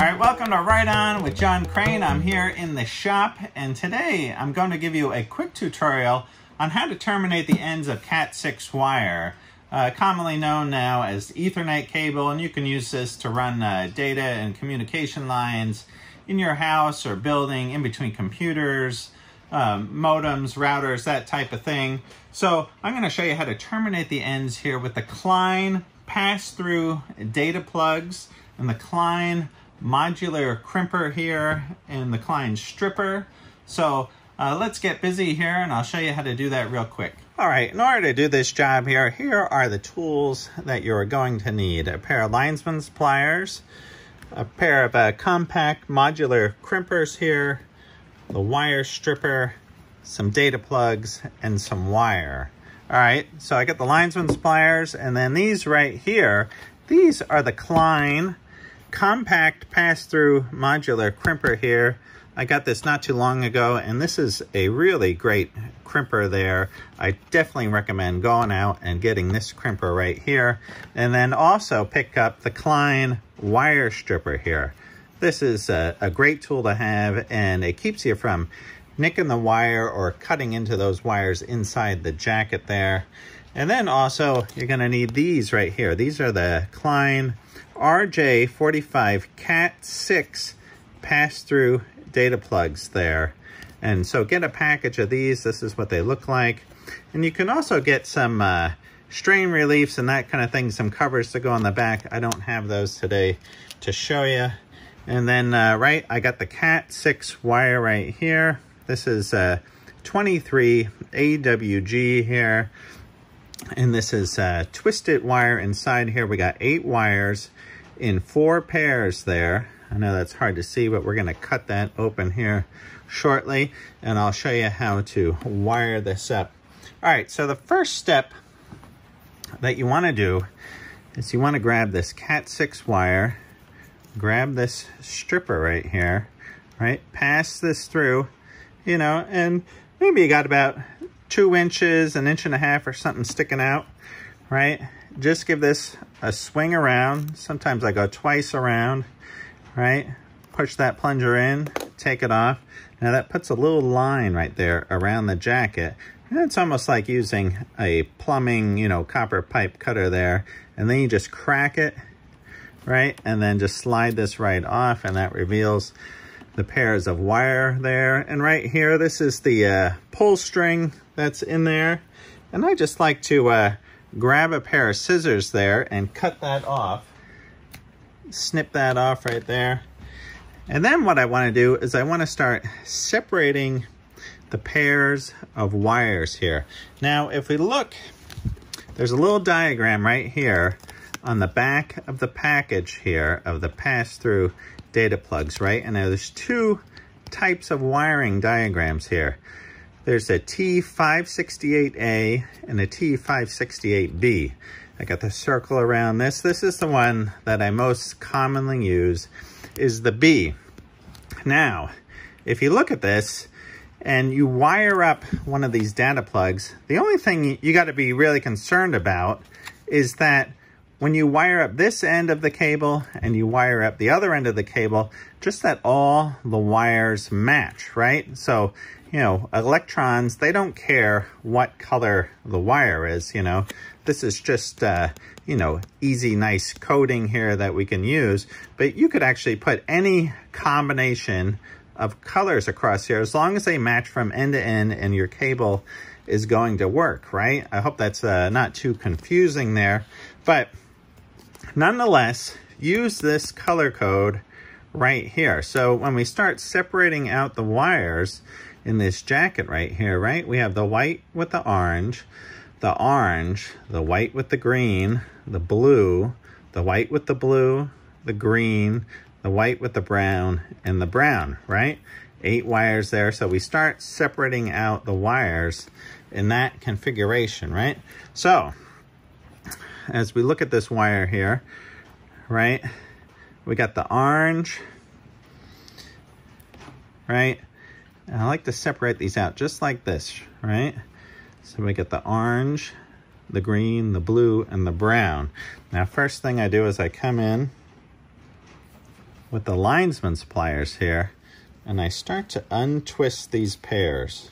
Alright, welcome to Right On with John Crane. I'm here in the shop, and today I'm going to give you a quick tutorial on how to terminate the ends of Cat6 wire, commonly known now as Ethernet cable, and you can use this to run data and communication lines in your house or building, in between computers, modems, routers, that type of thing. So I'm going to show you how to terminate the ends here with the Kleins pass-through data plugs and the Kleins modular crimper here and the Kleins stripper. So let's get busy here and I'll show you how to do that real quick. All right, in order to do this job here are the tools that you're going to need. A pair of linesman's pliers, a pair of compact modular crimpers here, the wire stripper, some data plugs, and some wire. All right, so I got the linesman's pliers, and then these right here, these are the Kleins compact pass-through modular crimper here. I got this not too long ago, and this is a really great crimper there. I definitely recommend going out and getting this crimper right here. And then also pick up the Kleins wire stripper here. This is a great tool to have, and it keeps you from nicking the wire or cutting into those wires inside the jacket there. And then also you're going to need these right here. These are the Kleins RJ45 Cat6 pass-through data plugs there. And so get a package of these. This is what they look like. And you can also get some strain reliefs and that kind of thing, some covers to go on the back. I don't have those today to show you. And then I got the Cat6 wire right here. This is 23 AWG here. And this is twisted wire inside here. We got 8 wires in 4 pairs there. I know that's hard to see, but we're going to cut that open here shortly, and I'll show you how to wire this up. All right, so the first step that you want to do is you want to grab this Cat6 wire, grab this stripper right here, right? Pass this through, you know, and maybe you got about 2 inches, 1.5 inches or something sticking out, right? Just give this a swing around. Sometimes I go twice around, right? Push that plunger in, take it off. Now that puts a little line right there around the jacket. And it's almost like using a plumbing, you know, copper pipe cutter there. And then you just crack it, right? And then just slide this right off, and that reveals the pairs of wire there. And right here, this is the pull string that's in there. And I just like to grab a pair of scissors there and cut that off. Snip that off right there. And then what I want to do is I want to start separating the pairs of wires here. Now, if we look, there's a little diagram right here on the back of the package here of the pass-through data plugs, right? And now there's 2 types of wiring diagrams here. There's a T568A and a T568B. I got the circle around this. This is the one that I most commonly use, is the B. Now, if you look at this and you wire up one of these data plugs, the only thing you got to be really concerned about is that when you wire up this end of the cable and you wire up the other end of the cable, just that all the wires match, right? So, you know, electrons, they don't care what color the wire is, you know. This is just, you know, easy, nice coding here that we can use. But you could actually put any combination of colors across here as long as they match from end to end and your cable is going to work, right? I hope that's not too confusing there. But nonetheless, use this color code right here. So when we start separating out the wires in this jacket right here, right, we have the white with the orange, the white with the green, the blue, the white with the blue, the green, the white with the brown, and the brown, right? 8 wires there. So we start separating out the wires in that configuration, right? So as we look at this wire here, right, we got the orange, right? And I like to separate these out just like this, right? So we get the orange, the green, the blue, and the brown. Now, first thing I do is I come in with the linesman's pliers here, and I start to untwist these pairs.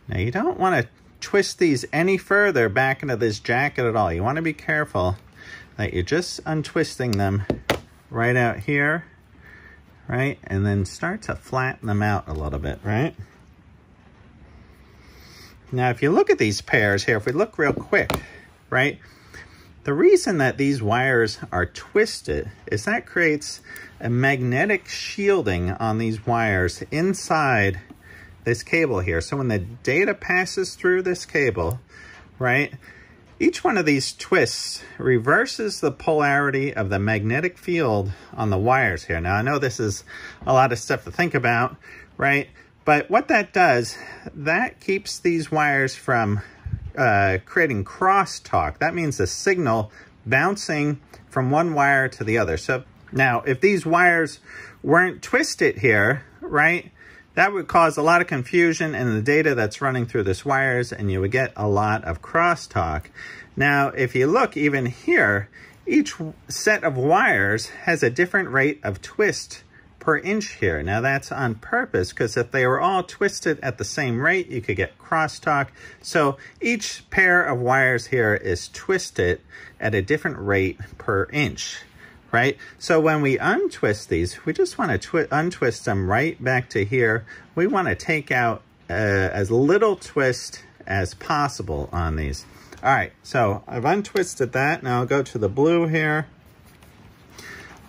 Now you don't want to twist these any further back into this jacket at all. You want to be careful that you're just untwisting them right out here, right? And then start to flatten them out a little bit, right? Now, if you look at these pairs here, if we look real quick, right? The reason that these wires are twisted is that creates a magnetic shielding on these wires inside this cable here. So when the data passes through this cable, right, each one of these twists reverses the polarity of the magnetic field on the wires here. Now, I know this is a lot of stuff to think about, right? But what that does, that keeps these wires from creating crosstalk. That means the signal bouncing from one wire to the other. So now, if these wires weren't twisted here, right, that would cause a lot of confusion in the data that's running through these wires, and you would get a lot of crosstalk. Now, if you look even here, each set of wires has a different rate of twist per inch here. Now that's on purpose, because if they were all twisted at the same rate, you could get crosstalk. So each pair of wires here is twisted at a different rate per inch, right? So when we untwist these, we just want to untwist them right back to here. We want to take out as little twist as possible on these. All right, so I've untwisted that. Now I'll go to the blue here.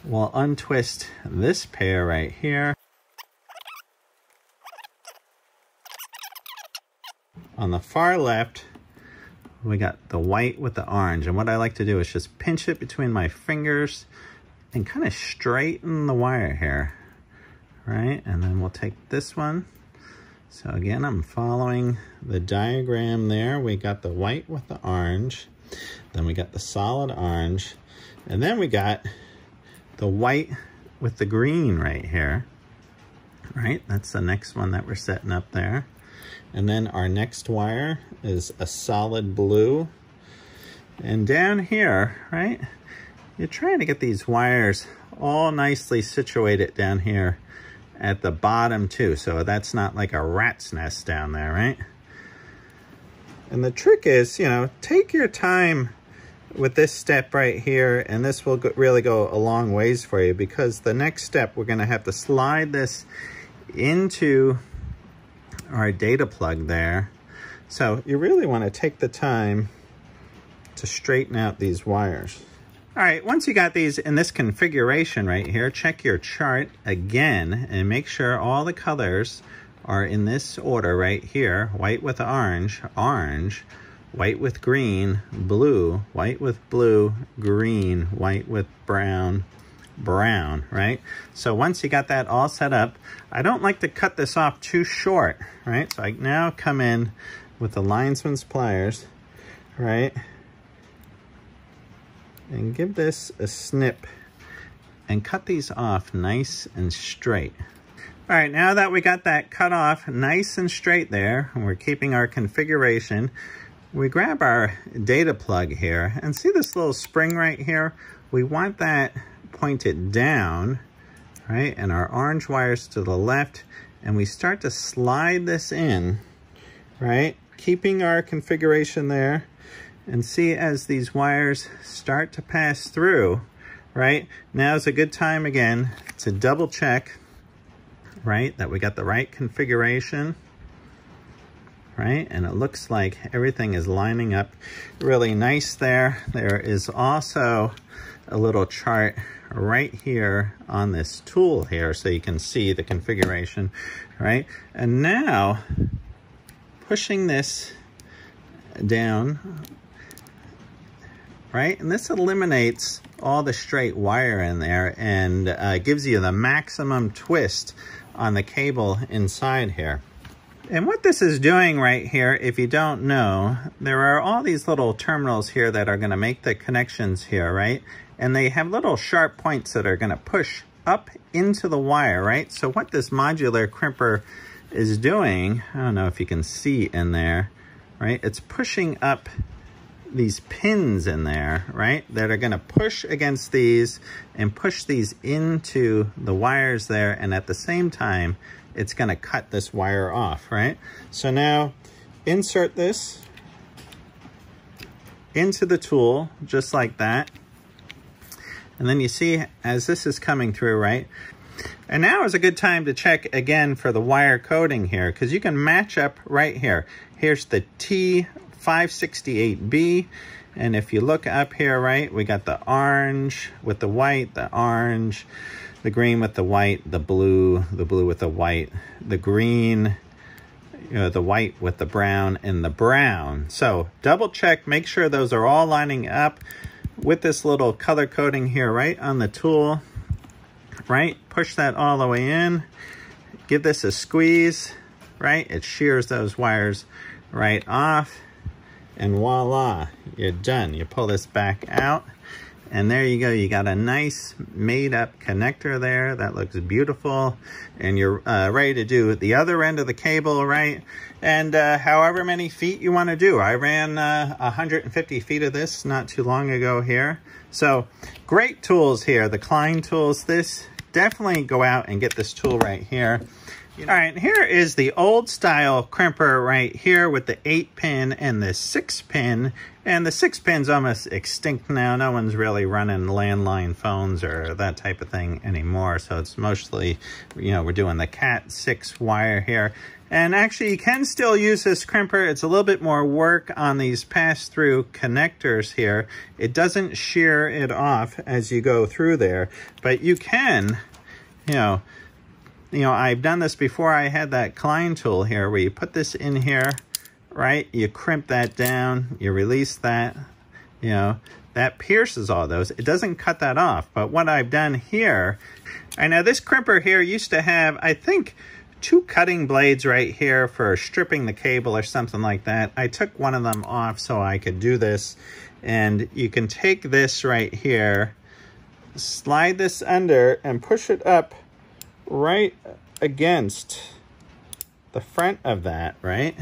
We'll untwist this pair right here. On the far left, we got the white with the orange. And what I like to do is just pinch it between my fingers and kind of straighten the wire here, right? And then we'll take this one. So again, I'm following the diagram there. We got the white with the orange. Then we got the solid orange. And then we got the white with the green right here, right? That's the next one that we're setting up there. And then our next wire is a solid blue. And down here, right, you're trying to get these wires all nicely situated down here at the bottom too, so that's not like a rat's nest down there, right? And the trick is, you know, take your time with this step right here, and this will really go a long ways for you, because the next step, we're going to have to slide this into our data plug there. So you really want to take the time to straighten out these wires. All right, once you got these in this configuration right here, check your chart again and make sure all the colors are in this order right here. White with orange, orange, white with green, blue, white with blue, green, white with brown, brown, right? So once you got that all set up, I don't like to cut this off too short, right? So I now come in with the linesman's pliers, right? And give this a snip and cut these off nice and straight. All right, now that we got that cut off nice and straight there, and we're keeping our configuration, we grab our data plug here, and see this little spring right here? We want that pointed down, right? And our orange wires to the left, and we start to slide this in, right? Keeping our configuration there, and see as these wires start to pass through, right? Now's a good time again to double check, right, that we got the right configuration, right? And it looks like everything is lining up really nice there. There is also a little chart right here on this tool here, so you can see the configuration, right? And now, pushing this down, right? And this eliminates all the straight wire in there and gives you the maximum twist on the cable inside here. And what this is doing right here, if you don't know, there are all these little terminals here that are going to make the connections here, right? And they have little sharp points that are going to push up into the wire, right? So what this modular crimper is doing, I don't know if you can see in there, right? It's pushing up these pins in there, right, that are going to push against these and push these into the wires there, and at the same time it's going to cut this wire off, right? So now insert this into the tool just like that, and then you see as this is coming through, right? And now is a good time to check again for the wire coding here, because you can match up right here. Here's the T568B, and if you look up here, right, we got the orange with the white, the orange, the green with the white, the blue with the white, the green, you know, the white with the brown, and the brown. So double check, make sure those are all lining up with this little color coding here right on the tool, right? Push that all the way in, give this a squeeze, right? It shears those wires right off, and voila, you're done. You pull this back out, and there you go. You got a nice made up connector there that looks beautiful, and you're ready to do the other end of the cable, right? And however many feet you want to do. I ran 150 feet of this not too long ago here. So great tools here, the Klein tools. This, definitely go out and get this tool right here. All right, here is the old style crimper right here with the 8-pin and the 6-pin. And the 6-pin's almost extinct now. No one's really running landline phones or that type of thing anymore. So it's mostly, you know, we're doing the Cat 6 wire here. And actually, you can still use this crimper. It's a little bit more work on these pass-through connectors here. It doesn't shear it off as you go through there, but you can, you know, I've done this before. I had that Klein tool here where you put this in here, right? You crimp that down, you release that, you know, that pierces all those. It doesn't cut that off. But what I've done here, I know this crimper here used to have, I think, 2 cutting blades right here for stripping the cable or something like that. I took one of them off so I could do this. And you can take this right here, slide this under and push it up right against the front of that, right?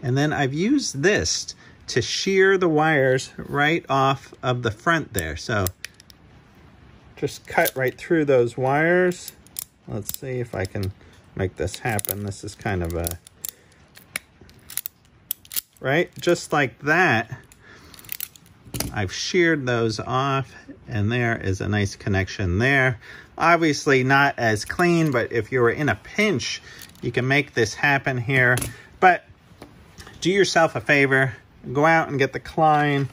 And then I've used this to shear the wires right off of the front there. So just cut right through those wires. Let's see if I can make this happen. This is kind of a, right? Just like that. I've sheared those off, and there is a nice connection there. Obviously not as clean, but if you were in a pinch, you can make this happen here. But do yourself a favor, go out and get the Klein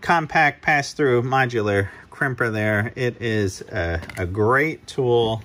compact pass-through modular crimper there. It is a great tool,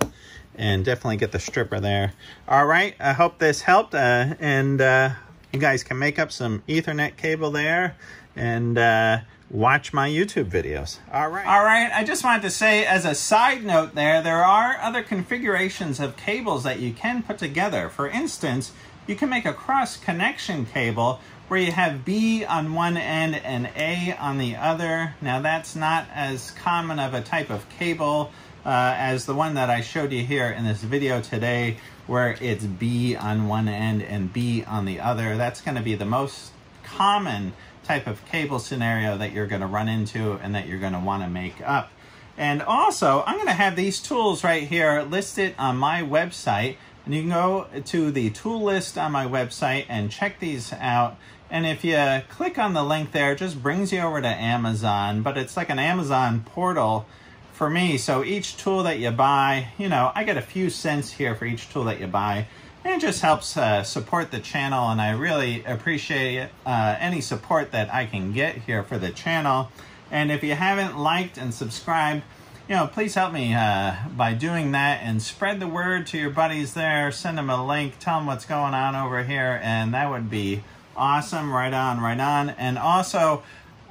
and definitely get the stripper there. All right, I hope this helped, and you guys can make up some Ethernet cable there, and watch my YouTube videos. All right, I just wanted to say as a side note there are other configurations of cables that you can put together. For instance, you can make a cross connection cable where you have B on one end and A on the other. Now that's not as common of a type of cable as the one that I showed you here in this video today, where it's B on one end and B on the other. That's going to be the most common type of cable scenario that you're going to run into and that you're going to want to make up. And also, I'm going to have these tools right here listed on my website, and you can go to the tool list on my website and check these out. And if you click on the link there, it just brings you over to Amazon, but it's like an Amazon portal for me. So each tool that you buy, you know, I get a few cents here for each tool that you buy. And it just helps support the channel, and I really appreciate any support that I can get here for the channel. And if you haven't liked and subscribed, you know, please help me by doing that, and spread the word to your buddies there. Send them a link, tell them what's going on over here, and that would be awesome. Right on, right on. And also,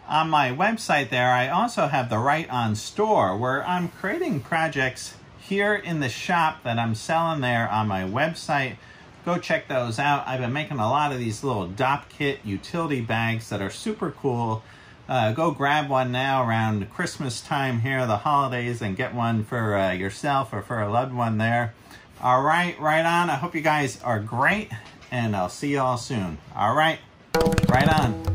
on my website there, I also have the Right On store, where I'm creating projects here in the shop that I'm selling there on my website. Go check those out. I've been making a lot of these little DOP kit utility bags that are super cool. Go grab one now around Christmas time here, the holidays, and get one for yourself or for a loved one there. All right, right on. I hope you guys are great, and I'll see you all soon. All right, right on.